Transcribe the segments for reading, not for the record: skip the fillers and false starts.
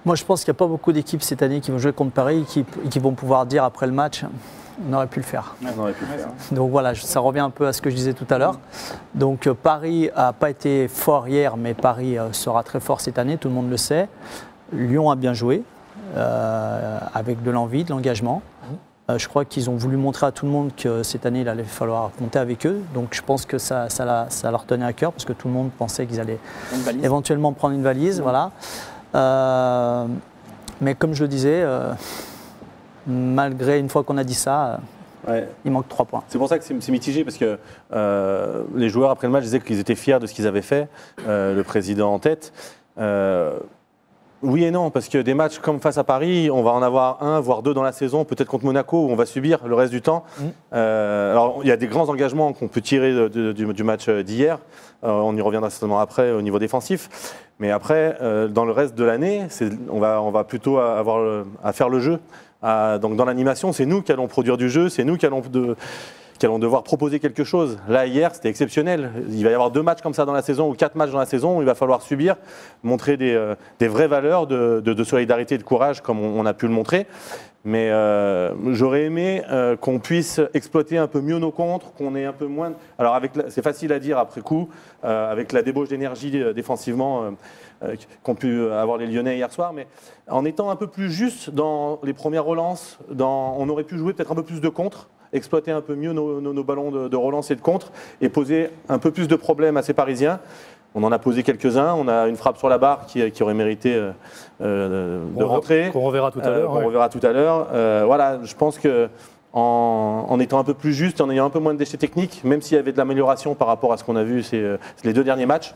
Moi, je pense qu'il n'y a pas beaucoup d'équipes cette année qui vont jouer contre Paris et qui vont pouvoir dire après le match, on aurait pu le faire. On aurait pu le faire. Donc voilà, ça revient un peu à ce que je disais tout à l'heure. Donc Paris n'a pas été fort hier, mais Paris sera très fort cette année, tout le monde le sait. Lyon a bien joué, avec de l'envie, de l'engagement. Je crois qu'ils ont voulu montrer à tout le monde que cette année, il allait falloir compter avec eux. Donc je pense que ça leur tenait à cœur parce que tout le monde pensait qu'ils allaient éventuellement prendre une valise. Voilà. Mais comme je le disais, malgré une fois qu'on a dit ça, il manque 3 points. C'est pour ça que c'est mitigé parce que les joueurs après le match disaient qu'ils étaient fiers de ce qu'ils avaient fait, le président en tête. Oui et non, parce que des matchs comme face à Paris, on va en avoir 1, voire 2 dans la saison, peut-être contre Monaco, où on va subir le reste du temps. Alors, il y a des grands engagements qu'on peut tirer du match d'hier. On y reviendra certainement après au niveau défensif. Mais après, dans le reste de l'année, on va plutôt avoir à faire le jeu. Donc dans l'animation, c'est nous qui allons produire du jeu, c'est nous qui allons devoir proposer quelque chose. Là, hier, c'était exceptionnel. Il va y avoir 2 matchs comme ça dans la saison, ou 4 matchs dans la saison, où il va falloir subir, montrer des vraies valeurs de solidarité et de courage, comme on a pu le montrer. Mais j'aurais aimé qu'on puisse exploiter un peu mieux nos contres, qu'on ait un peu moins... Alors, c'est facile à dire après coup, avec la débauche d'énergie défensivement qu'ont pu avoir les Lyonnais hier soir, mais en étant un peu plus juste dans les premières relances, on aurait pu jouer peut-être un peu plus de contres, exploiter un peu mieux nos ballons de relance et de contre et poser un peu plus de problèmes à ces Parisiens. On en a posé quelques-uns. On a une frappe sur la barre qui aurait mérité de rentrer. Qu'on reverra tout à l'heure. On reverra tout à l'heure. Voilà, je pense qu'en étant un peu plus juste, en ayant un peu moins de déchets techniques, même s'il y avait de l'amélioration par rapport à ce qu'on a vu les 2 derniers matchs,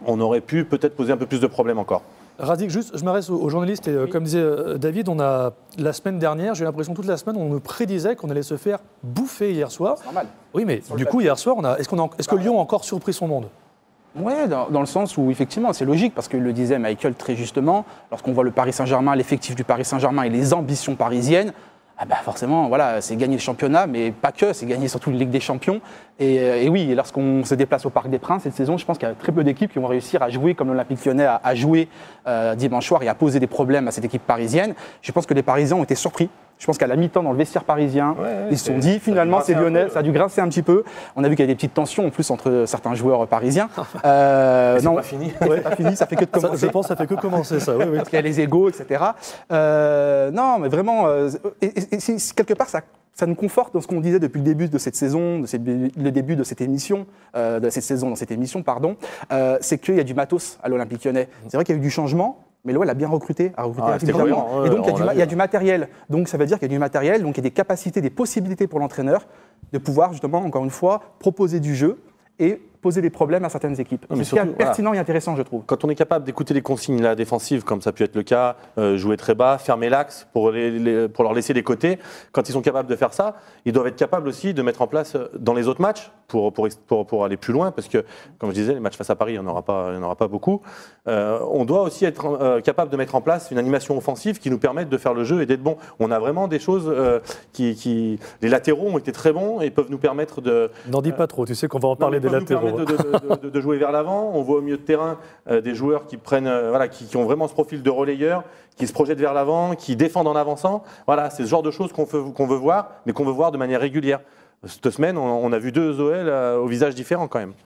on aurait pu peut-être poser un peu plus de problèmes encore. Radic, juste, je m'adresse aux journalistes et comme disait David, la semaine dernière, j'ai l'impression toute la semaine, on nous prédisait qu'on allait se faire bouffer hier soir. C'est normal. Oui, mais du coup, hier soir, est-ce que Lyon a encore surpris son monde ? Oui, dans le sens où effectivement c'est logique, parce que le disait Michael très justement, lorsqu'on voit le Paris Saint-Germain, l'effectif du Paris Saint-Germain et les ambitions parisiennes, forcément, voilà, c'est gagner le championnat, mais pas que, c'est gagner surtout la Ligue des Champions. Et oui, lorsqu'on se déplace au Parc des Princes cette saison, je pense qu'il y a très peu d'équipes qui vont réussir à jouer comme l'Olympique Lyonnais a joué dimanche soir et à poser des problèmes à cette équipe parisienne. Je pense que les Parisiens ont été surpris. Je pense qu'à la mi-temps, dans le vestiaire parisien, ils se sont dit finalement c'est Lyonnais, ça a dû grincer un petit peu. On a vu qu'il y a des petites tensions en plus entre certains joueurs parisiens. C'est pas fini. C'est pas fini, ça fait que de commencer. Je pense que ça fait que commencer ça, oui. Parce qu'il y a les égos, etc. Non, mais vraiment, quelque part, ça nous conforte dans ce qu'on disait depuis le début de cette saison, le début de cette émission, c'est qu'il y a du matos à l'Olympique Lyonnais. C'est vrai qu'il y a eu du changement, mais l'OL a bien recruté, rapidement. Et donc il y a du matériel. Donc ça veut dire qu'il y a du matériel, donc il y a des capacités, des possibilités pour l'entraîneur de pouvoir justement, encore une fois, proposer du jeu et poser des problèmes à certaines équipes. C'est ce qui est pertinent et intéressant, je trouve. Quand on est capable d'écouter les consignes défensives, comme ça a pu être le cas, jouer très bas, fermer l'axe pour leur laisser les côtés, quand ils sont capables de faire ça, ils doivent être capables aussi de mettre en place dans les autres matchs pour aller plus loin, parce que, comme je disais, les matchs face à Paris, il n'y en aura pas beaucoup. On doit aussi être capable de mettre en place une animation offensive qui nous permette de faire le jeu et d'être bon. On a vraiment des choses les latéraux ont été très bons et peuvent nous permettre de... N'en dis pas trop, tu sais qu'on va en parler des latéraux. De jouer vers l'avant. On voit au milieu de terrain des joueurs qui ont vraiment ce profil de relayeur, qui se projettent vers l'avant, qui défendent en avançant. Voilà, c'est ce genre de choses qu'on veut voir, mais qu'on veut voir de manière régulière. Cette semaine, on a vu 2 OL au visage différent quand même.